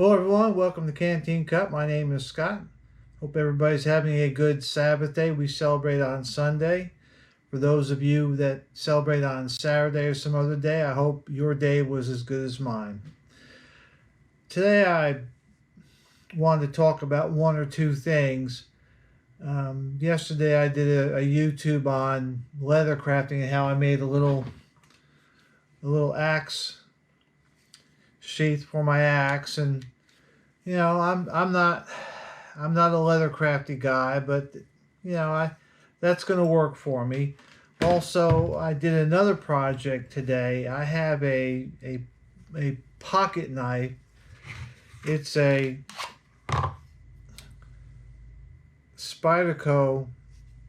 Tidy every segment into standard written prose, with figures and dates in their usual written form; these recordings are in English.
Hello everyone, welcome to Canteen Cup. My name is Scott. Hope everybody's having a good Sabbath day. We celebrate on Sunday. For those of you that celebrate on Saturday or some other day, I hope your day was as good as mine. Today I wanted to talk about one or two things. Yesterday I did a YouTube on leather crafting and how I made a little axe sheath for my axe, and I'm not a leather crafty guy, but that's going to work for me. Also, I did another project today. I have a pocket knife. It's a Spyderco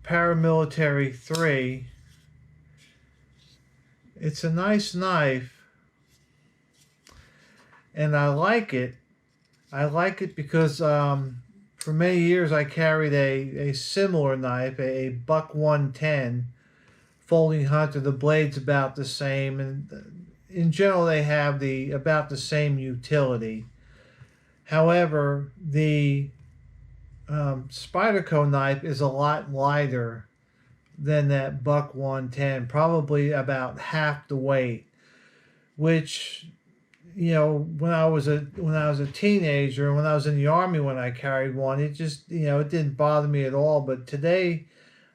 Paramilitary 3. It's a nice knife, and I like it. I like it because for many years I carried a similar knife, a Buck 110 folding hunter. The blade's about the same, and in general they have about the same utility. However, the Spyderco knife is a lot lighter than that Buck 110, probably about half the weight, which when I was a teenager and when I was in the Army, when I carried one, it just it didn't bother me at all. But today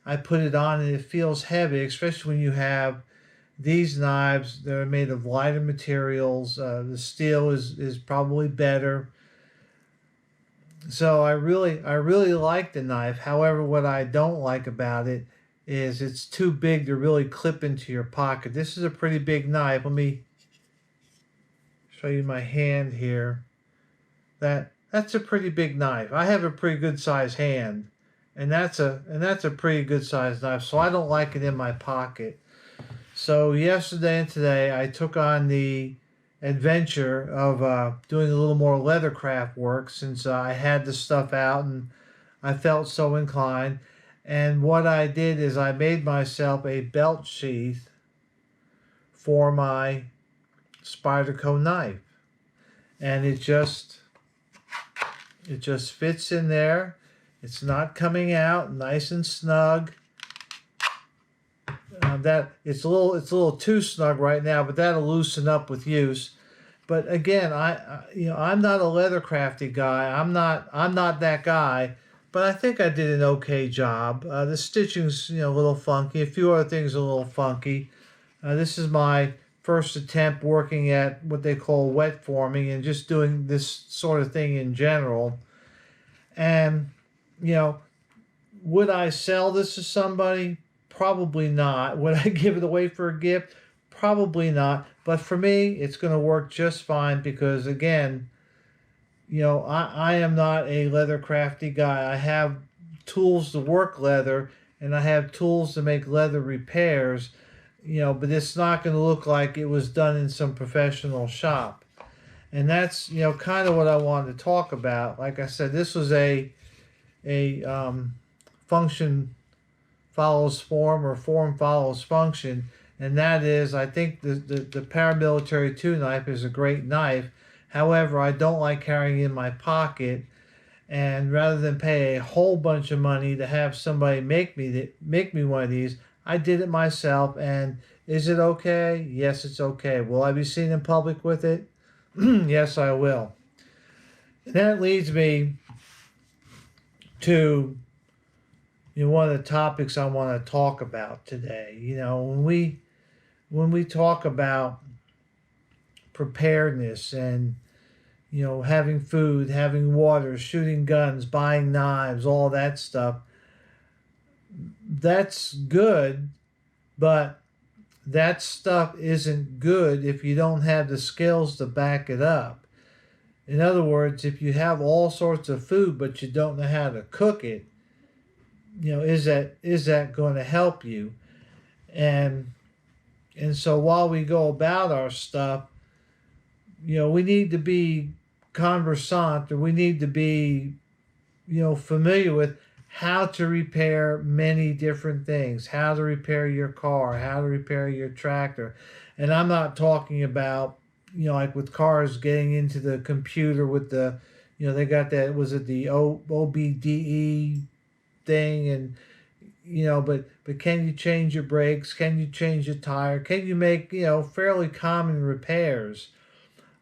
I put it on and it feels heavy, especially when you have these knives that are made of lighter materials. The steel is probably better. So I really like the knife. However, what I don't like about it is it's too big to really clip into your pocket. This is a pretty big knife. Let me show you my hand here. That's a pretty big knife. I have a pretty good sized hand, and that's a pretty good sized knife, so I don't like it in my pocket. So yesterday and today I took on the adventure of doing a little more leathercraft work, since I had the stuff out and I felt so inclined. And what I did is I made myself a belt sheath for my Spyderco knife, and it just fits in there. It's not coming out, nice and snug. That it's a little too snug right now, but that'll loosen up with use. But again, I'm not a leather crafty guy. I'm not that guy. But I think I did an okay job. The stitching's a little funky. A few other things are a little funky. This is my first attempt working at what they call wet forming and just doing this sort of thing in general. And would I sell this to somebody? Probably not. Would I give it away for a gift? Probably not. But for me, it's going to work just fine because, again, I am not a leather crafty guy. I have tools to work leather, and I have tools to make leather repairs, but it's not going to look like it was done in some professional shop. And that's, kind of what I wanted to talk about. Like I said, this was a function follows form, or form follows function. And that is, I think the Paramilitary 2 knife is a great knife. However, I don't like carrying it in my pocket, and rather than pay a whole bunch of money to have somebody make me one of these, I did it myself. And is it okay? Yes, it's okay. Will I be seen in public with it? Yes, I will. And that leads me to one of the topics I want to talk about today. When we talk about preparedness and having food, having water, shooting guns, buying knives, all that stuff, that's good, but that stuff isn't good if you don't have the skills to back it up. In other words, if you have all sorts of food but you don't know how to cook it, is that going to help you? And so while we go about our stuff, we need to be conversant, or we need to be, familiar with how to repair many different things, how to repair your car, how to repair your tractor. And I'm not talking about, like with cars getting into the computer with the, they got that, was it the OBDE thing, and but can you change your brakes? Can you change your tire? Can you make fairly common repairs?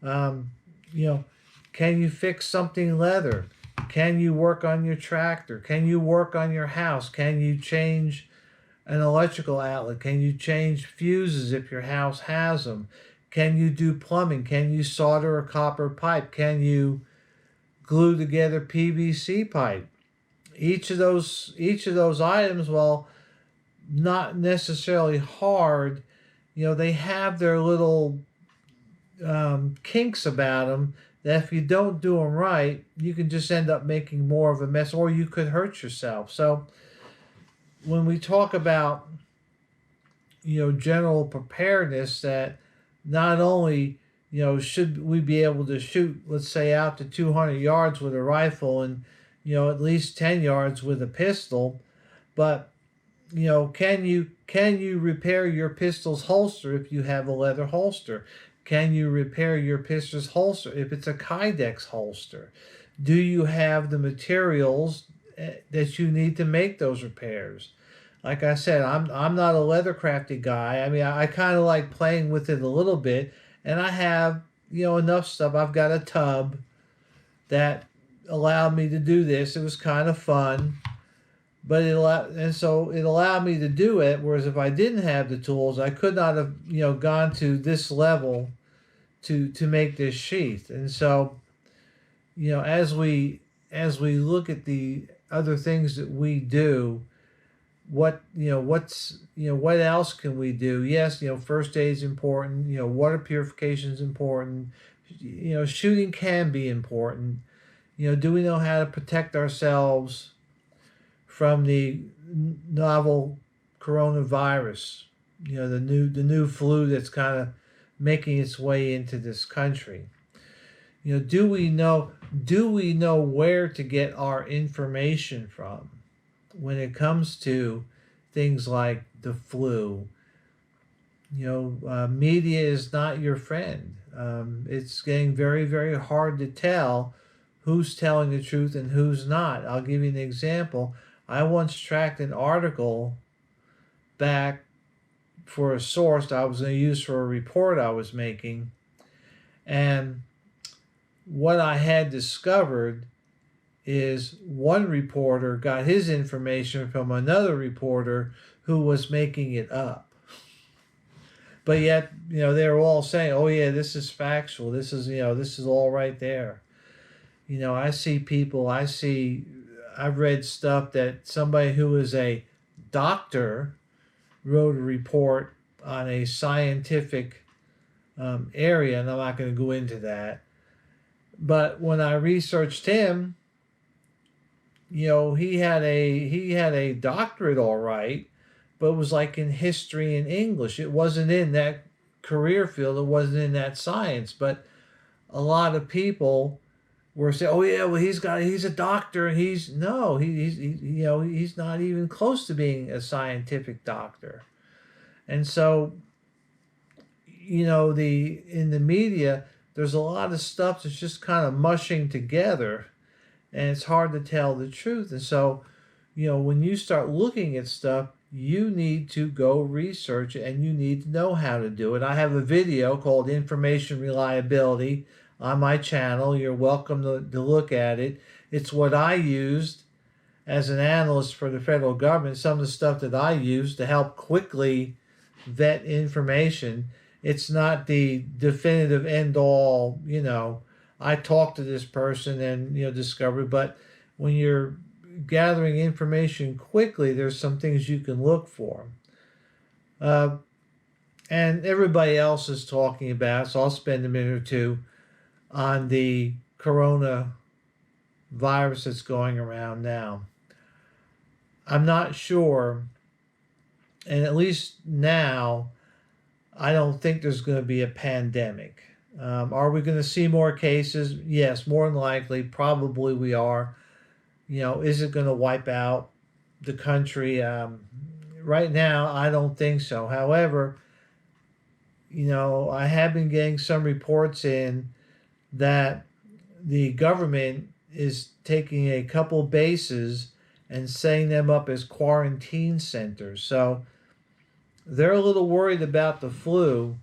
Um, you know, can you fix something leather? Can you work on your tractor? Can you work on your house? Can you change an electrical outlet? Can you change fuses if your house has them? Can you do plumbing? Can you solder a copper pipe? Can you glue together PVC pipe? Each of those items, while not necessarily hard, they have their little kinks about them that if you don't do them right, you can just end up making more of a mess, or you could hurt yourself. So when we talk about general preparedness, that not only should we be able to shoot, let's say, out to 200 yards with a rifle, and at least 10 yards with a pistol, but can you repair your pistol's holster if you have a leather holster? Can you repair your pistol's holster if it's a Kydex holster? Do you have the materials that you need to make those repairs? Like I said, I'm not a leather crafty guy. I mean, I kind of like playing with it a little bit, and I have enough stuff. I've got a tub that allowed me to do this. It was kind of fun, but it allowed me to do it. Whereas if I didn't have the tools, I could not have gone to this level to make this sheath. And so as we look at the other things that we do, what else can we do? Yes, first aid is important. Water purification is important. Shooting can be important. Do we know how to protect ourselves from the novel coronavirus? The new flu that's kind of making its way into this country. Do we know where to get our information from when it comes to things like the flu? Media is not your friend. It's getting very, very hard to tell who's telling the truth and who's not. I'll give you an example. I once tracked an article back for a source I was going to use for a report I was making, and what I had discovered is one reporter got his information from another reporter who was making it up. But yet, they were all saying, "Oh yeah, this is factual. This is all right there." I've read stuff that somebody who is a doctor wrote a report on a scientific area, and I'm not going to go into that. But when I researched him, he had a doctorate, all right, but it was like in history and English. It wasn't in that career field. It wasn't in that science. But a lot of people were saying, "Oh yeah, well he's a doctor." And he's not even close to being a scientific doctor. And so, in the media, there's a lot of stuff that's just kind of mushing together, and it's hard to tell the truth. And so, when you start looking at stuff, you need to go research it, and you need to know how to do it. I have a video called Information Reliability on my channel. You're welcome to look at it. It's what I used as an analyst for the federal government, some of the stuff that I used to help quickly vet information. It's not the definitive end all, I talked to this person and, discovered, but when you're gathering information quickly, there's some things you can look for. And everybody else is talking about, so I'll spend a minute or two on the corona virus that's going around now. I'm not sure, and at least now, I don't think there's going to be a pandemic. Are we going to see more cases? Yes, more than likely. Probably we are. Is it going to wipe out the country? Right now, I don't think so. However, I have been getting some reports in that the government is taking a couple bases and setting them up as quarantine centers. So they're a little worried about the flu,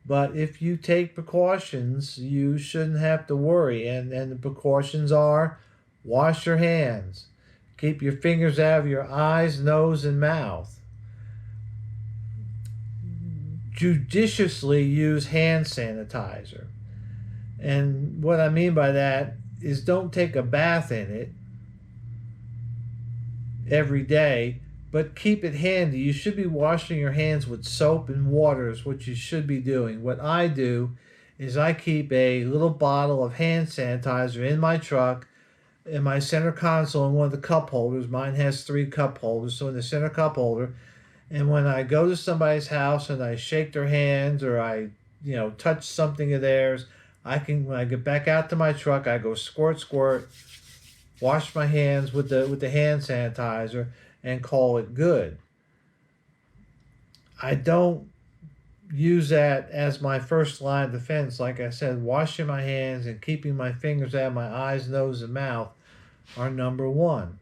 but if you take precautions, you shouldn't have to worry. And the precautions are wash your hands, keep your fingers out of your eyes, nose, and mouth. Judiciously use hand sanitizer. And what I mean by that is don't take a bath in it every day, but keep it handy. You should be washing your hands with soap and water is what you should be doing. What I do is I keep a little bottle of hand sanitizer in my truck, in my center console, in one of the cup holders. Mine has 3 cup holders, so in the center cup holder. And when I go to somebody's house and I shake their hands or I, touch something of theirs, when I get back out to my truck, I go squirt, squirt, wash my hands with the hand sanitizer, and call it good. I don't use that as my first line of defense. Like I said, washing my hands and keeping my fingers out of my eyes, nose, and mouth are number one.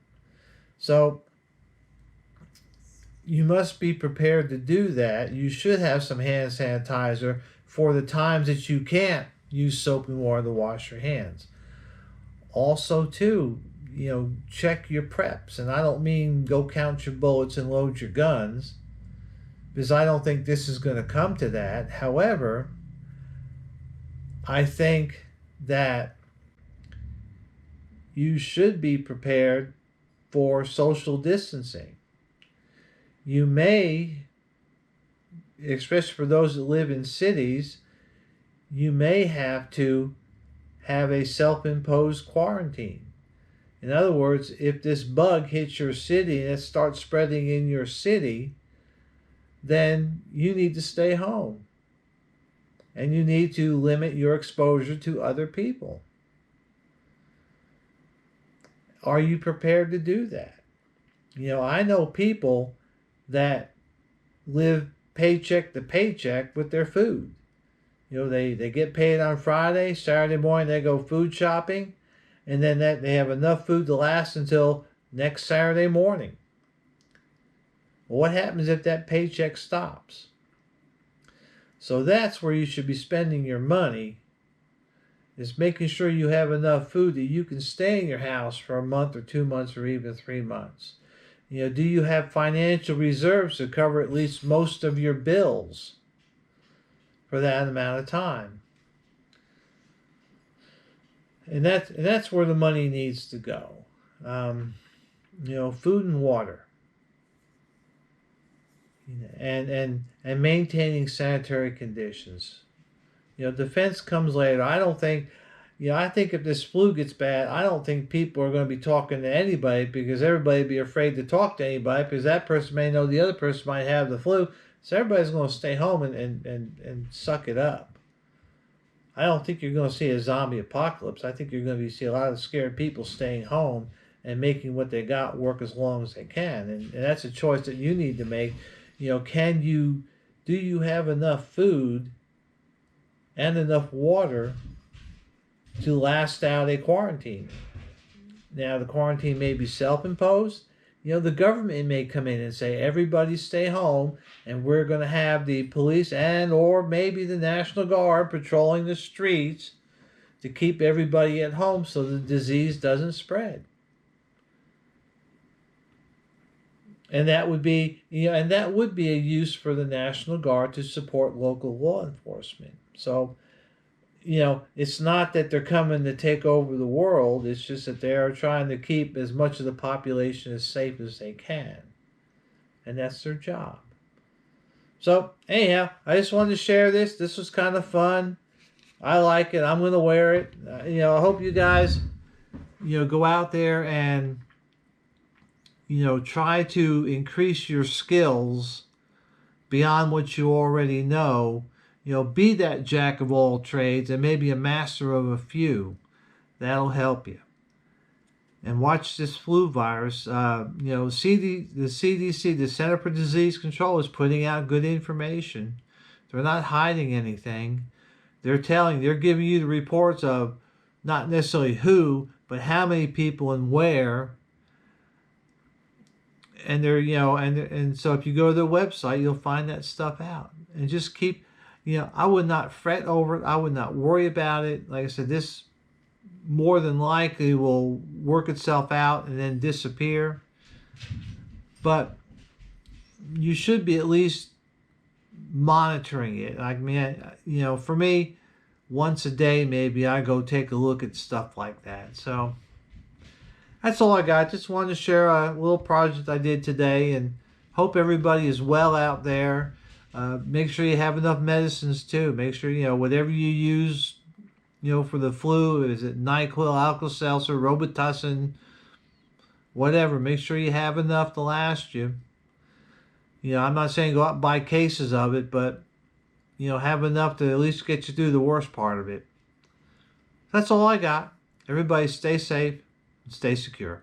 So you must be prepared to do that. You should have some hand sanitizer for the times that you can't use soap and water to wash your hands. Also, too, check your preps. And I don't mean go count your bullets and load your guns, because I don't think this is going to come to that. However, I think that you should be prepared for social distancing. You may, especially for those that live in cities, you may have to have a self-imposed quarantine. In other words, if this bug hits your city and it starts spreading in your city, then you need to stay home. And you need to limit your exposure to other people. Are you prepared to do that? I know people that live paycheck to paycheck with their food. They get paid on Friday, Saturday morning they go food shopping, and then they have enough food to last until next Saturday morning. Well, what happens if that paycheck stops? So that's where you should be spending your money, is making sure you have enough food that you can stay in your house for a month or 2 months or even 3 months. Do you have financial reserves to cover at least most of your bills for that amount of time? And that's where the money needs to go. Food and water, and maintaining sanitary conditions. Defense comes later. I don't think. I think if this flu gets bad, I don't think people are going to be talking to anybody, because everybody would be afraid to talk to anybody, because that person may know the other person might have the flu. So everybody's going to stay home and suck it up. I don't think you're going to see a zombie apocalypse. I think you're going to see a lot of scared people staying home and making what they got work as long as they can. And that's a choice that you need to make. Do you have enough food and enough water to last out a quarantine? Now, the quarantine may be self-imposed. The government may come in and say, everybody stay home, and we're going to have the police or maybe the National Guard patrolling the streets to keep everybody at home so the disease doesn't spread. And that would be, a use for the National Guard to support local law enforcement. So, it's not that they're coming to take over the world. It's just that they are trying to keep as much of the population as safe as they can. And that's their job. So, anyhow, I just wanted to share this. This was kind of fun. I like it. I'm going to wear it. I hope you guys, go out there and, try to increase your skills beyond what you already know. Be that jack of all trades and maybe a master of a few. That'll help you. And watch this flu virus. The CDC, the Center for Disease Control, is putting out good information They're not hiding anything. They're giving you the reports of not necessarily who, but how many people and where. And they're, and so if you go to their website, you'll find that stuff out. And just keep, I would not fret over it. I would not worry about it. Like I said, this more than likely will work itself out and then disappear. But you should be at least monitoring it. I mean, for me, once a day maybe I go take a look at stuff like that. So that's all I got. Just wanted to share a little project I did today, and hope everybody is well out there. Make sure you have enough medicines too. Make sure, whatever you use, for the flu, is it NyQuil, Alka-Seltzer, Robitussin, whatever. Make sure you have enough to last you. I'm not saying go out and buy cases of it, but, have enough to at least get you through the worst part of it. That's all I got. Everybody stay safe and stay secure.